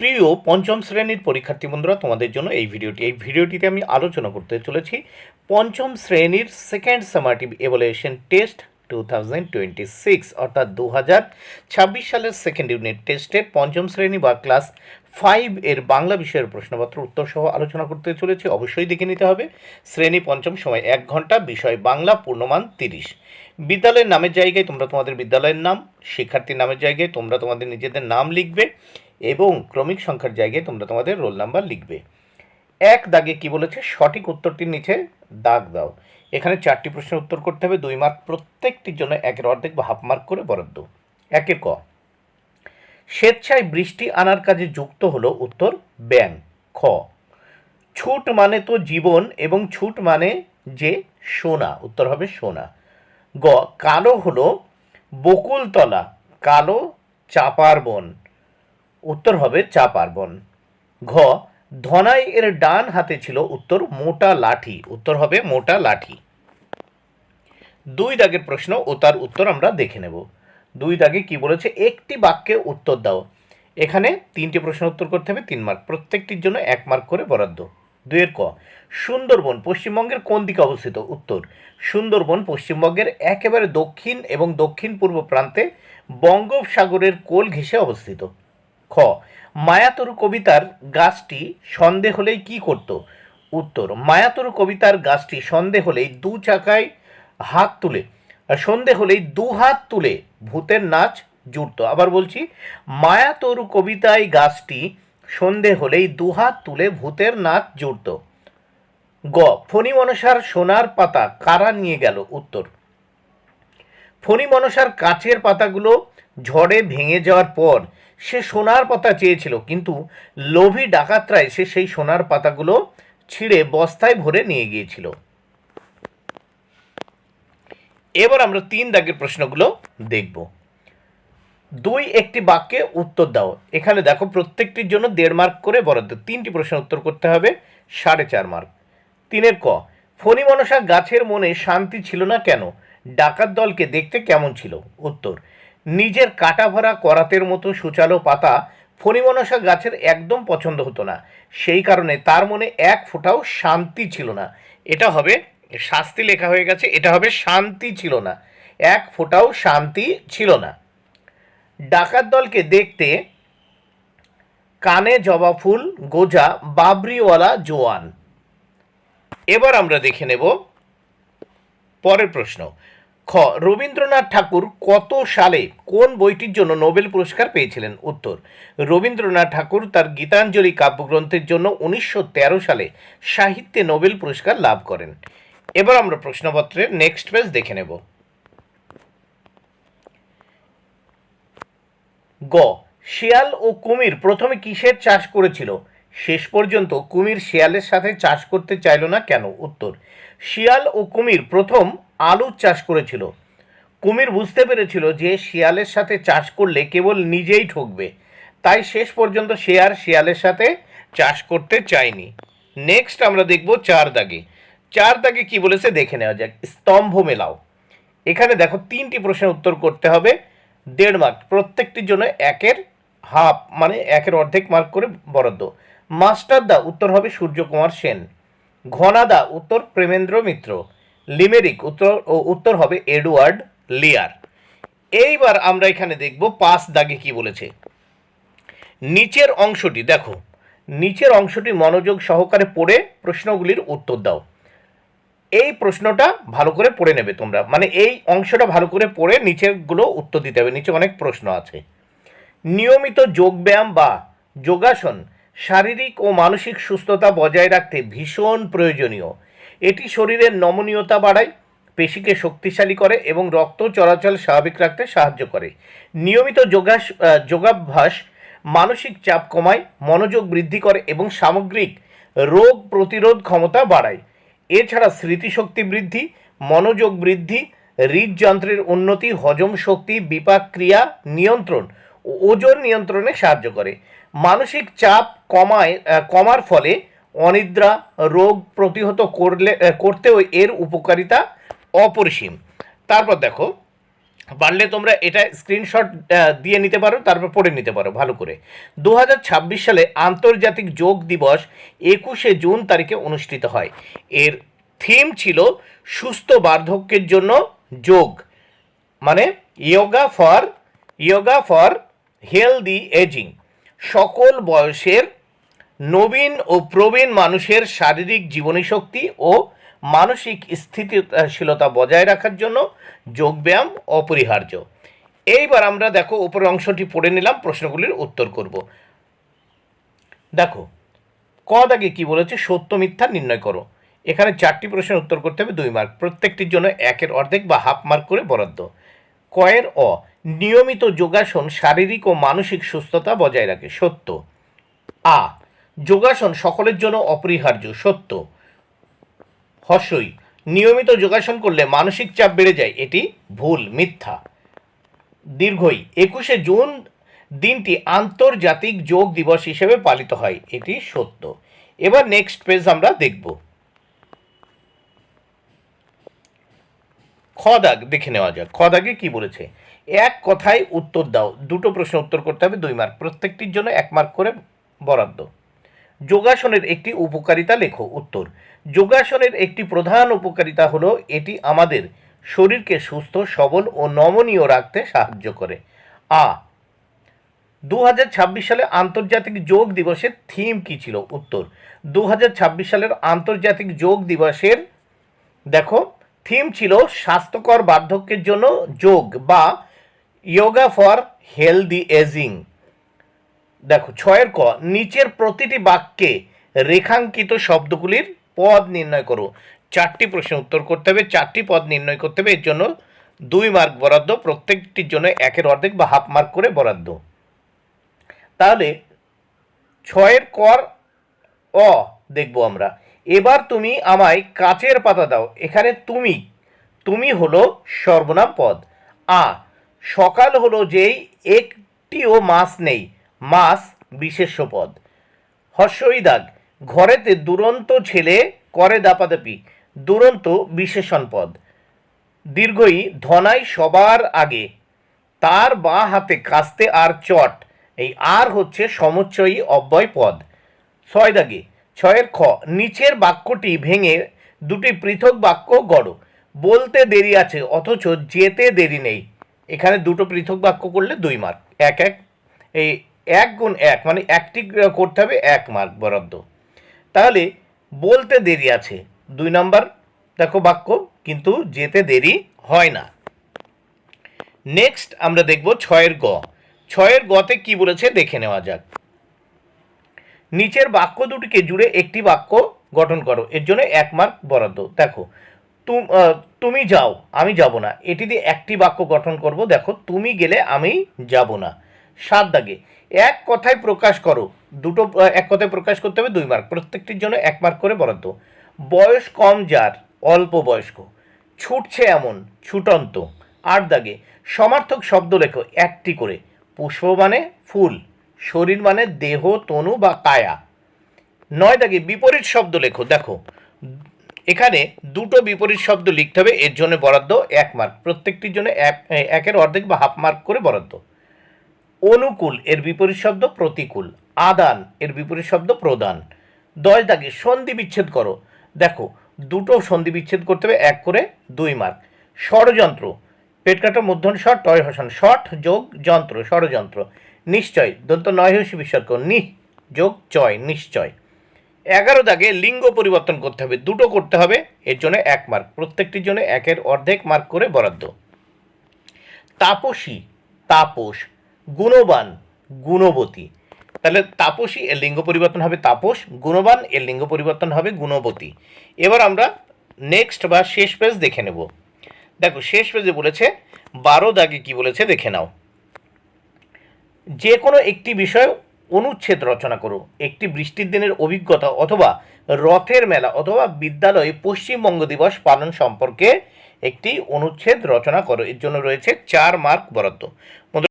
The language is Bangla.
প্রিয় পঞ্চম শ্রেণীর পরীক্ষার্থী বন্ধুরা, তোমাদের জন্য এই ভিডিওটিতে আমি আলোচনা করতে চলেছি পঞ্চম শ্রেণীর সেকেন্ড সামারটিভ এভালুয়েশন টেস্ট 2026 অর্থাৎ 2026 সালের সেকেন্ড ইউনিট টেস্টের পঞ্চম শ্রেণী বা ক্লাস 5 এর বাংলা বিষয়ের প্রশ্নপত্র উত্তর সহ আলোচনা করতে চলেছি। অবশ্যই দেখে নিতে হবে। শ্রেণী পঞ্চম, সময় 1 ঘন্টা, বিষয় বাংলা, পূর্ণমান 30। বিদ্যালয়ের নামের জায়গায় তোমরা তোমাদের বিদ্যালয়ের নাম, শিক্ষার্থীর নামের জায়গায় তোমরা তোমাদের নিজেদের নাম লিখবে এবং ক্রমিক সংখ্যার জায়গায় তোমরা তোমাদের রোল নাম্বার লিখবে। এক দাগে কি বলেছে, সঠিক উত্তরটির নিচে দাগ দাও। এখানে 4টি প্রশ্নের উত্তর করতে হবে, 2 মার্ক প্রত্যেকটির জন্য 1-এর অর্ধেক বা হাফ মার্ক করে বরাদ্দ। 1-এর ক, স্বেচ্ছায় বৃষ্টি আনার কাজে যুক্ত হলো, উত্তর ব্যাঙ। খ, ছুট মানে তো জীবন এবং ছুট মানে যে সোনা, উত্তর হবে সোনা। গ, কালো হলো বকুলতলা, কালো চাপার বন, উত্তর হবে চাপার বন। ঘ, ধনাই এর ডান হাতে ছিল, উত্তর মোটা লাঠি, উত্তর হবে মোটা লাঠি। 2 দাগের প্রশ্ন ও তার উত্তর আমরা দেখে নেব। 2 দাগে কি বলেছে, একটি বাক্যে উত্তর দাও। এখানে 3টি প্রশ্ন উত্তর করতে হবে, 3 মার্ক প্রত্যেকটির জন্য 1 মার্ক করে বরাদ্দ। 2-এর ক, সুন্দরবন পশ্চিমবঙ্গের কোন দিকে অবস্থিত, উত্তর সুন্দরবন পশ্চিমবঙ্গের একেবারে দক্ষিণ এবং দক্ষিণ পূর্ব প্রান্তে বঙ্গোপসাগরের কোল ঘেঁষে অবস্থিত। খ, মায়াতরু কবিতার গাছটি সন্ধে হলেই কি করত, উত্তর মায়াতরু কবিতার গাছটি সন্ধে হলেই সন্ধে হলেই দু হাত তুলে ভূতের নাচ জুড়ত। আবার বলছি, মায়াতরু কবিতায় গাছটি সন্ধে হলেই দু হাত তুলে ভূতের নাচ জুড়ত। গ, ফণী মনসার সোনার পাতা কারা নিয়ে গেল, উত্তর ফণী মনসার কাচের পাতাগুলো ঝড়ে ভেঙে যাওয়ার পর সে সোনার পাতা চেয়েছিল, কিন্তু লোভী ডাকাতরা এসে সেই সোনার পাতাগুলো ছিঁড়ে বস্তায় ভরে নিয়ে গিয়েছিল। এবার আমরা 3 দাগের প্রশ্নগুলো দেখব। 2, একটি বাক্যে উত্তর দাও। এখানে দেখো প্রত্যেকটির জন্য 1.5 মার্ক করে বরাদ্দ। 3টি প্রশ্ন উত্তর করতে হবে, 4.5 মার্ক। 3-এর ক, ফণী মনসা গাছের মনে শান্তি ছিল না কেন, ডাকাত দলকে দেখতে কেমন ছিল, উত্তর নিজের কাটা ভরা করাতের মতো সুচালো পাতা ফণী মনসা গাছের একদম পছন্দ হতো না, সেই কারণে তার মনে এক ফোঁটাও শান্তি ছিল না। এটা হবে শাস্তি লেখা হয়ে গেছে, এটা হবে শান্তি ছিল না, এক ফোঁটাও শান্তি ছিল না। ডাকাত দলকে দেখতে কানে জবা ফুল গোজা বাবরিওয়ালা জোয়ান। এবার আমরা দেখে নেব পরের প্রশ্ন। খ, রবীন্দ্রনাথ ঠাকুর কত সালে কোন বইটির জন্য নোবেল পুরস্কার পেয়েছিলেন, উত্তর রবীন্দ্রনাথ ঠাকুর তার গীতাঞ্জলি কাব্যগ্রন্থের জন্য 1913 সালে সাহিত্যে নোবেল পুরস্কার লাভ করেন। এবার আমরা প্রশ্নপত্রের নেক্সট পেজ দেখে নেব। গ, শিয়াল ও কুমির প্রথমে কিসের চাষ করেছিল, শেষ পর্যন্ত কুমির শিয়ালের সাথে চাষ করতে চাইল না কেন, উত্তর শিয়াল ও কুমির প্রথম আলুর চাষ করেছিল। কুমির বুঝতে পেরেছিল যে শিয়ালের সাথে চাষ করলে কেবল নিজেই ঠকবে, তাই শেষ পর্যন্ত সে আর শিয়ালের সাথে চাষ করতে চায়নি। নেক্সট আমরা দেখব 4 দাগে। 4 দাগে কি বলেছে দেখে নেওয়া যাক। স্তম্ভ মেলাও। এখানে দেখো 3টি প্রশ্নের উত্তর করতে হবে, 1.5 মার্ক প্রত্যেকটির জন্য 1-এর হাফ মানে 1-এর অর্ধেক মার্ক করে বরাদ্দ। মাস্টারদা উত্তর হবে সূর্যকুমার সেন। ঘনাদা উত্তর প্রেমেন্দ্র মিত্র। লিমেরিক উত্তর হবে এডওয়ার্ড লিয়ার। এইবার আমরা এখানে দেখব 5 দাগে কি বলেছে। নিচের অংশটি দেখো, নিচের অংশটি মনোযোগ সহকারে পড়ে প্রশ্নগুলির উত্তর দাও। এই প্রশ্নটা ভালো করে পড়ে নেবে তোমরা, মানে এই অংশটা ভালো করে পড়ে নিচেরগুলো উত্তর দিতে হবে, নিচে অনেক প্রশ্ন আছে। নিয়মিত যোগব্যায়াম বা যোগাসন শারীরিক ও মানসিক সুস্থতা বজায় রাখতে ভীষণ প্রয়োজনীয়। এটি শরীরের নমনীয়তা বাড়ায়, পেশিকে শক্তিশালী করে এবং রক্ত চলাচল স্বাভাবিক রাখতে সাহায্য করে। নিয়মিত যোগাভ্যাস মানসিক চাপ কমায়, মনোযোগ বৃদ্ধি করে এবং সামগ্রিক রোগ প্রতিরোধ ক্ষমতা বাড়ায়। এছাড়া স্মৃতিশক্তি বৃদ্ধি, মনোযোগ বৃদ্ধি, হৃদযন্ত্রের উন্নতি, হজম শক্তি, বিপাক ক্রিয়া নিয়ন্ত্রণ ও ওজন নিয়ন্ত্রণে সাহায্য করে। মানসিক চাপ কমার ফলে অনিদ্রা রোগ প্রতিহত করতেও এর উপকারিতা অপরিসীম। তারপর দেখো পারলে তোমরা এটা স্ক্রিনশট দিয়ে নিতে পারো, তারপর পড়ে নিতে পারো ভালো করে। 2026 সালে আন্তর্জাতিক যোগ দিবস 21শে জুন তারিখে অনুষ্ঠিত হয়। এর থিম ছিল সুস্থ বার্ধক্যের জন্য যোগ, মানে যোগা ফর হেলদি এজিং। সকল বয়সের নবীন ও প্রবীণ মানুষের শারীরিক জীবনীশক্তি ও মানসিক স্থিতিশীলতা বজায় রাখার জন্য যোগব্যায়াম অপরিহার্য। এইবার আমরা দেখো উপরের অংশটি পড়ে নিলাম, প্রশ্নগুলির উত্তর করব। দেখো ক দাগে কি বলেছে, সত্য মিথ্যা নির্ণয় করো। এখানে 4টি প্রশ্নের উত্তর করতে হবে 2 মার্ক, প্রত্যেকটির জন্য 1-এর অর্ধেক বা হাফ মার্ক করে বরাদ্দ। কয়ের অ, নিয়মিত যোগাসন শারীরিক ও মানসিক সুস্থতা বজায় রাখে, সত্য। আ, যোগাসন সকলের জন্য অপরিহার্য, সত্য। হর্ষই, নিয়মিত যোগাসন করলে মানসিক চাপ বেড়ে যায়, এটি ভুল, মিথ্যা। দীর্ঘই, 21শে জুন দিনটি আন্তর্জাতিক যোগ দিবস হিসেবে পালিত হয়, এটি সত্য। এবার নেক্সট পেজ আমরা দেখব। খ দাগ দেখে নেওয়া যাক। খ দাগে কি বলেছে, এক কথায় উত্তর দাও। 2টো প্রশ্ন উত্তর করতে হবে 2 মার্ক, প্রত্যেকটির জন্য 1 মার্ক করে বরাদ্দ। যোগাসনের একটি উপকারিতা লেখো। উত্তর, যোগাসনের একটি প্রধান উপকারিতা হলো এটি আমাদের শরীরকে সুস্থ, সবল ও নমনীয় রাখতে সাহায্য করে। আ, 2026 সালে আন্তর্জাতিক যোগ দিবসের থিম কি ছিল? উত্তর, 2026 সালের আন্তর্জাতিক যোগ দিবসের দেখো থিম ছিল স্বাস্থ্যকর বার্ধক্যের জন্য যোগ বা যোগা ফর হেলদি এজিং। দেখো 6-এর ক, নিচের প্রতিটি বাক্যে রেখাঙ্কিত শব্দগুলির পদ নির্ণয় করো। 4টি প্রশ্ন উত্তর করতে হবে, 4টি পদ নির্ণয় করতে হবে, এর জন্য 2 মার্ক বরাদ্দ, প্রত্যেকটির জন্য 1-এর অর্ধেক বা হাফ মার্ক করে বরাদ্দ। তাহলে 6-এর কর অ দেখব আমরা। এবার তুমি আমায় কাচের পাতা দাও। এখানে তুমি হলো সর্বনাম পদ। আ, সকাল হলো যেই একটিও মাস নেই, মাস বিশেষ্য পদ। হর্ষই দাগ, ঘরেতে দুরন্ত ছেলে করে দাপাদাপি, দুরন্ত বিশেষণ পদ। দীর্ঘই, ধনাই সবার আগে, তার বাঁ হাতে কাস্তে আর চট, এই আর হচ্ছে সমুচ্চয়ী অব্যয় পদ। 6 দাগে 6-এর খ, নিচের বাক্যটি ভেঙে 2টি পৃথক বাক্য গড়ো। বলতে দেরি আছে অথচ যেতে দেরি নেই। এখানে 2টো পৃথক বাক্য করলে 2 মার্ক, এই 1 গুণ 1 মানে 1টি করতে হবে, 1 মার্ক বরাদ্দ। তাহলে বলতে দেরি আছে 2 নাম্বার দেখো বাক্য, কিন্তু যেতে দেরি হয় না। নেক্সট আমরা দেখব 6-এর গ। 6-এর গতে কি বলেছে দেখে নেওয়া যাক। নিচের বাক্য দুটিকে জুড়ে একটি বাক্য গঠন করো, এর জন্য 1 মার্ক বরাদ্দ। দেখো তুমি যাও আমি যাব না, এটি দিয়ে একটি বাক্য গঠন করব। দেখো তুমি গেলে আমি যাব না। 7 দাগে এক কথায় প্রকাশ করো। এক কথায় প্রকাশ করতে হবে, 2 মার্ক, প্রত্যেকটির জন্য 1 মার্ক করে বরাদ্দ। বয়স কম যার, অল্প বয়স্ক। ছুটছে এমন, ছুটন্ত। 8 দাগে সমার্থক শব্দ লেখো 1টি করে। পুষ্প মানে ফুল, শরীর মানে দেহ, তনু বা কায়া। 9 দাগে বিপরীত শব্দ লেখো। দেখো এখানে 2টো বিপরীত শব্দ লিখতে হবে, এর জন্য বরাদ্দ 1 মার্ক, প্রত্যেকটির জন্য 1-এর অর্ধেক বা হাফ মার্ক করে বরাদ্দ। অনুকূল এর বিপরীত শব্দ প্রতিকূল। আদান এর বিপরীত শব্দ প্রদান। 10 দাগে সন্ধি বিচ্ছেদ করো। দেখো 2টো সন্ধি বিচ্ছেদ করতে হবে, 1 করে, 2 মার্ক। ষড়যন্ত্র, পেট কাটা মূর্ধন্য ষ, টয় হসন, ষট যোগ যন্ত্র, ষড়যন্ত্র। নিশ্চয়, দন্ত নয় হসি বিসর্গ, নি যোগ চয়, নিশ্চয়। 11 দাগে লিঙ্গ পরিবর্তন করতে হবে, 2টো করতে হবে, এর জন্য 1 মার্ক, প্রত্যেকটির জন্য 1-এর অর্ধেক মার্ক করে বরাদ্দ। তাপসী, তাপস। গুণবান, গুণবতী। তাহলে তাপসী এর লিঙ্গ পরিবর্তন হবে তাপস, গুণবান এর লিঙ্গ পরিবর্তন হবে গুণবতী। এবার আমরা নেক্সট বা শেষ পেজ দেখে নেব। দেখো শেষ পেজে বলেছে 12 দাগে কি বলেছে দেখে নাও। যে কোনো একটি বিষয় অনুচ্ছেদ রচনা করো। একটি বৃষ্টির দিনের অভিজ্ঞতা অথবা রথের মেলা অথবা বিদ্যালয়ে পশ্চিমবঙ্গ দিবস পালন সম্পর্কে একটি অনুচ্ছেদ রচনা করো, এর জন্য রয়েছে 4 মার্ক বরাদ্দ।